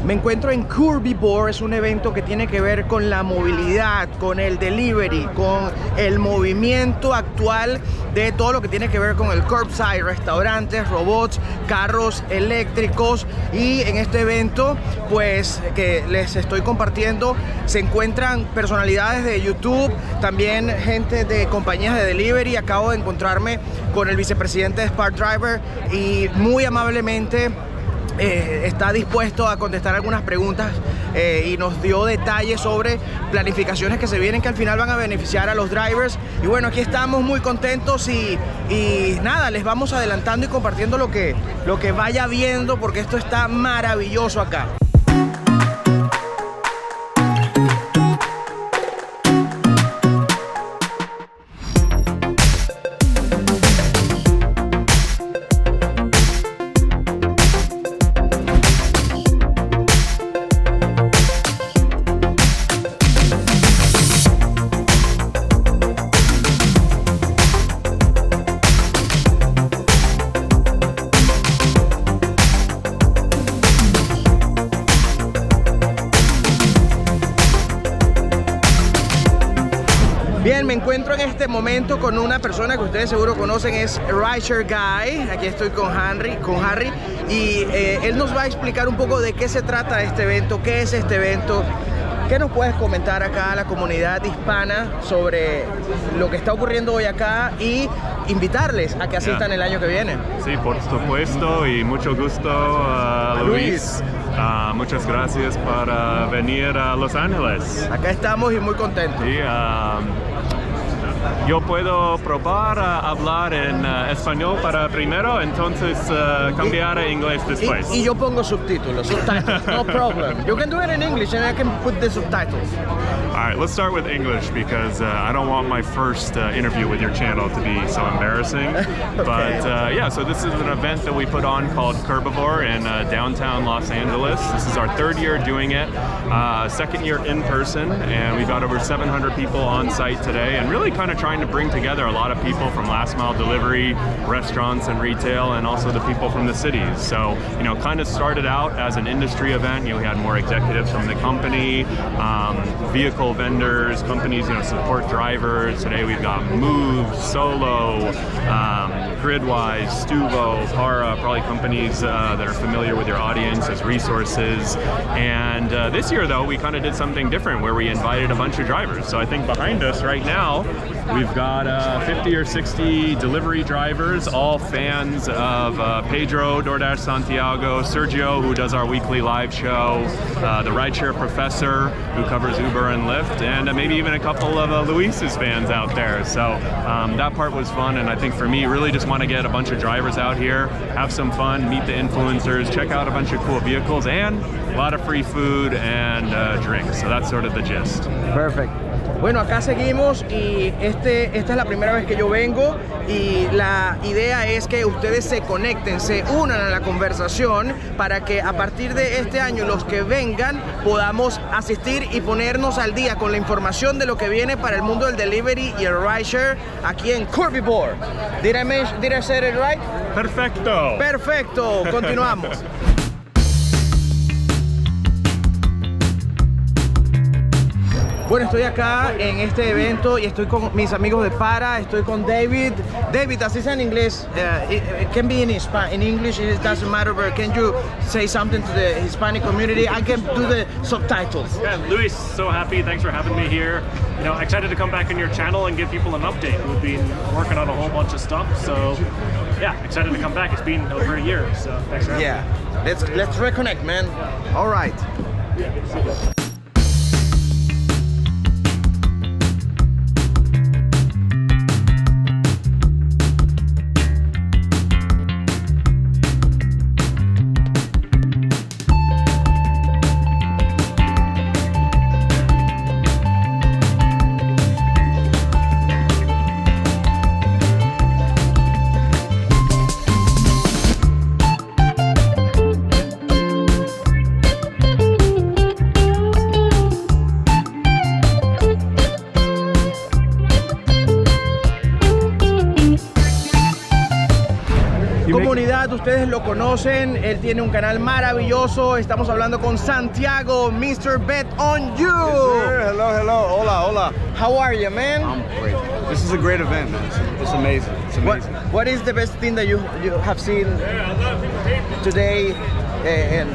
Me encuentro en Curbivore, es un evento que tiene que ver con la movilidad, con el delivery, con el movimiento actual de todo lo que tiene que ver con el curbside, restaurantes, robots, carros eléctricos. Y en este evento, pues, que les estoy compartiendo, se encuentran personalidades de YouTube, también gente de compañías de delivery. Acabo de encontrarme con el vicepresidente de Spark Driver y muy amablemente está dispuesto a contestar algunas preguntas y nos dio detalles sobre planificaciones que se vienen que al final van a beneficiar a los drivers. Y bueno, aquí estamos muy contentos y nada, les vamos adelantando y compartiendo lo que vaya viendo, porque esto está maravilloso acá. Bien, me encuentro en este momento con una persona que ustedes seguro conocen, es Rideshare Guy. Aquí estoy con Harry y él nos va a explicar un poco de qué se trata este evento, qué es este evento. ¿Qué nos puedes comentar acá a la comunidad hispana sobre lo que está ocurriendo hoy acá y invitarles a que asistan el año que viene? Sí, por supuesto, y mucho gusto, Luis. Muchas gracias por venir a Los Ángeles. Acá estamos y muy contentos. Sí, yo puedo probar a hablar en español para primero, entonces cambiar a inglés después. Y yo pongo subtítulos, no problem. You can do it in English and I can put the subtitles. All right, let's start with English because I don't want my first interview with your channel to be so embarrassing. Okay. But yeah, so this is an event that we put on called Curbivore in downtown Los Angeles. This is our third year doing it, second year in person, and we've got over 700 people on site today, and really kind of trying to bring together a lot of people from last mile delivery, restaurants and retail, and also the people from the cities. So, you know, kind of started out as an industry event. You know, we had more executives from the company, vehicle vendors, companies, you know, support drivers. Today we've got Move, Solo, Gridwise, Stuvo, Para, probably companies that are familiar with your audience as resources. And this year, though, we kind of did something different where we invited a bunch of drivers. So I think behind us right now, we've got 50 or 60 delivery drivers, all fans of Pedro, DoorDash Santiago, Sergio, who does our weekly live show, the Rideshare Professor, who covers Uber and Lyft, and maybe even a couple of Luis's fans out there. So that part was fun, and I think for me, really just want to get a bunch of drivers out here, have some fun, meet the influencers, check out a bunch of cool vehicles, and a lot of free food and drinks. So that's sort of the gist. Perfect. Bueno, acá seguimos y esta es la primera vez que yo vengo y la idea es que ustedes se conecten, se unan a la conversación para que a partir de este año los que vengan podamos asistir y ponernos al día con la información de lo que viene para el mundo del delivery y el rideshare aquí en Curbivore. Did I say it right? Perfecto. Perfecto, continuamos. Bueno, estoy acá en este evento y estoy con mis amigos de Para, estoy con David. David, así sea en inglés, it can be in English, it doesn't matter, but can you say something to the Hispanic community? I can do the subtitles. Yeah, Luis, so happy, thanks for having me here. You know, excited to come back on your channel and give people an update. We've been working on a whole bunch of stuff, so yeah, excited to come back. It's been over a year, so thanks for having me. Yeah, let's reconnect, man. All right. ustedes lo conocen, él tiene un canal maravilloso. Estamos hablando con Santiago, Mr. Bet on You. Yes, sir. Hello. Hola. How are you, man? I'm great. This is a great event, man. It's amazing. It's amazing. What is the best thing that you have seen today?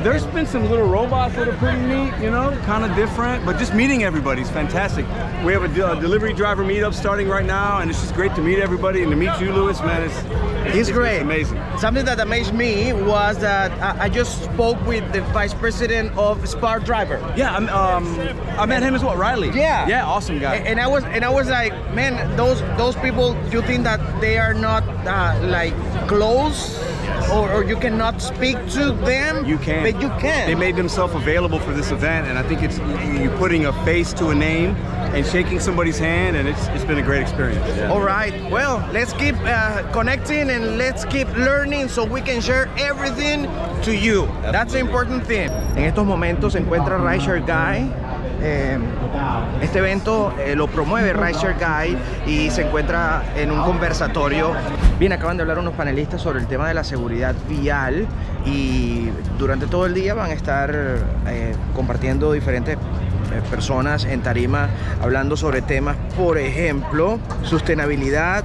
There's been some little robots that are pretty neat, you know, kind of different, but just meeting everybody is fantastic. We have a delivery driver meetup starting right now, and it's just great to meet everybody and to meet you, Louis, man. It's great. It's amazing. Something that amazed me was that I just spoke with the vice president of Spark Driver. Yeah, I met him as well, Riley. Yeah, awesome guy. And I was like, man, those people. You think that they are not like close, or you cannot speak to them? You can. But you can. They made themselves available for this event, and I think it's you putting a face to a name and shaking somebody's hand, and it's been a great experience. Yeah. All right. Well, let's keep connecting and let's keep learning so we can share everything to you. That's the important thing. En estos momentos se encuentra Rideshare Guy. Este evento lo promueve Rideshare Guy y se encuentra en un conversatorio. Bien, acaban de hablar unos panelistas sobre el tema de la seguridad vial y durante todo el día van a estar compartiendo diferentes personas en tarima hablando sobre temas, por ejemplo, sostenibilidad.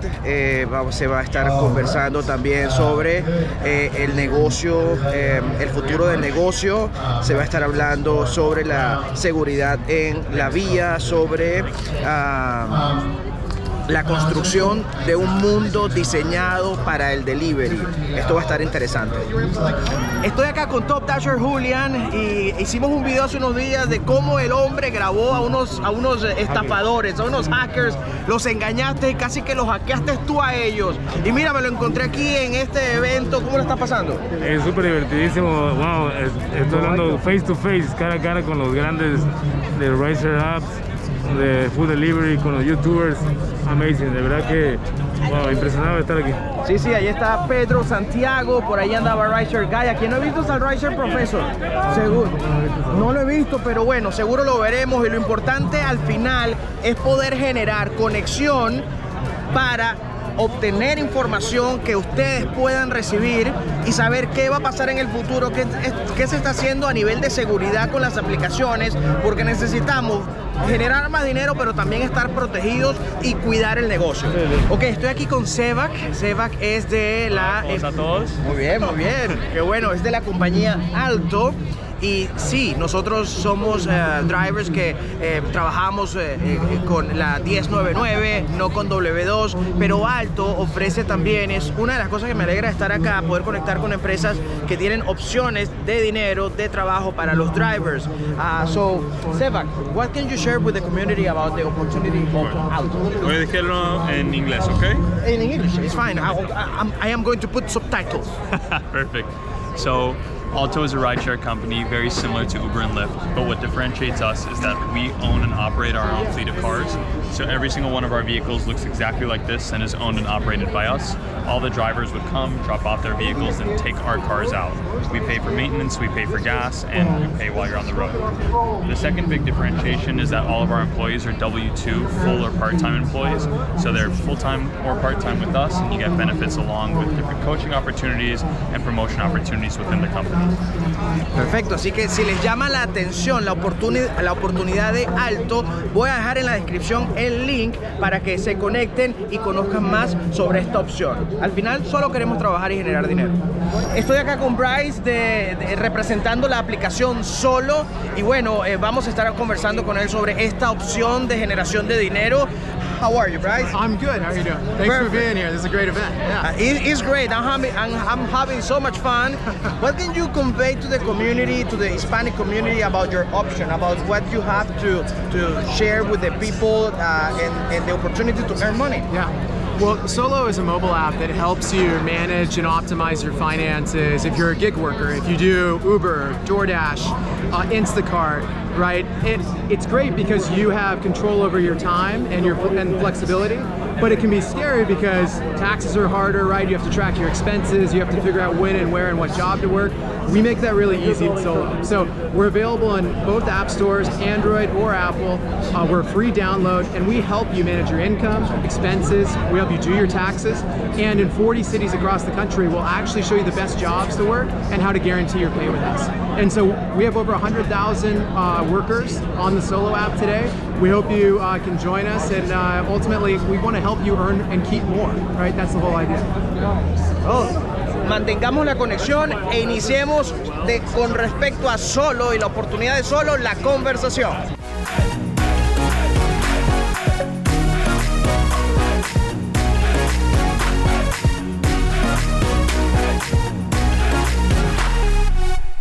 Se va a estar conversando también sobre el negocio, el futuro del negocio. Se va a estar hablando sobre la seguridad en la vía, sobre la construcción de un mundo diseñado para el delivery. Esto va a estar interesante. Estoy acá con Top Dasher Julian y hicimos un video hace unos días de cómo el hombre grabó a unos estafadores, a unos hackers. Los engañaste y casi que los hackeaste tú a ellos. Y mira, me lo encontré aquí en este evento. ¿Cómo lo está pasando? Es súper divertidísimo. Wow, estoy hablando face to face, cara a cara con los grandes de Rideshare Apps, de Food Delivery, con los YouTubers. Amazing, de verdad que wow, impresionado de estar aquí. Sí, ahí está Pedro, Santiago, por ahí andaba Rideshare Guy. Aquí no he visto al Rideshare Professor. Seguro. No lo he visto, pero bueno, seguro lo veremos. Y lo importante al final es poder generar conexión para obtener información que ustedes puedan recibir y saber qué va a pasar en el futuro, qué se está haciendo a nivel de seguridad con las aplicaciones, porque necesitamos generar más dinero, pero también estar protegidos y cuidar el negocio. Ok, estoy aquí con Sevak. Sevak es de la... Hola a todos. Muy bien. Qué bueno, es de la compañía Alto. Y sí, nosotros somos drivers que trabajamos con la 1099, no con W2, pero Alto ofrece también, es una de las cosas que me alegra estar acá, poder conectar con empresas que tienen opciones de dinero, de trabajo para los drivers. So, Sevak, what can you share with the community about the opportunity of Alto? Voy a decirlo en inglés, ¿ok? In English, it's fine. I am going to put subtitles. Perfect. So, Alto is a rideshare company very similar to Uber and Lyft, but what differentiates us is that we own and operate our own fleet of cars. So every single one of our vehicles looks exactly like this and is owned and operated by us. All the drivers would come, drop off their vehicles, and take our cars out. We pay for maintenance, we pay for gas, and we pay while you're on the road. The second big differentiation is that all of our employees are W-2 full or part-time employees. So they're full-time or part-time with us, and you get benefits along with different coaching opportunities and promotion opportunities within the company. Perfecto, así que si les llama la atención la oportunidad de Alto, voy a dejar en la descripción el link para que se conecten y conozcan más sobre esta opción. Al final solo queremos trabajar y generar dinero. Estoy acá con Bryce representando la aplicación Solo y bueno, vamos a estar conversando con él sobre esta opción de generación de dinero. How are you, Bryce? I'm good. How are you doing? Thanks for being here. This is a great event. Yeah. It's great. I'm having so much fun. What can you convey to the community, to the Hispanic community, about your option, about what you have to share with the people and the opportunity to earn money? Yeah. Well, Solo is a mobile app that helps you manage and optimize your finances if you're a gig worker, if you do Uber, DoorDash, Instacart, right? It's great because you have control over your time and flexibility, But it can be scary because taxes are harder, right? You have to track your expenses, you have to figure out when and where and what job to work. We make that really easy in Solo. So we're available in both app stores, Android or Apple. We're a free download, and we help you manage your income, expenses. We help you do your taxes. And in 40 cities across the country, we'll actually show you the best jobs to work and how to guarantee your pay with us. And so we have over 100,000 workers on the Solo app today. We hope you can join us, and ultimately we want to help you earn and keep more, right? That's the whole idea. Mantengamos la conexión e iniciemos con respecto a Solo y la oportunidad de Solo la conversación.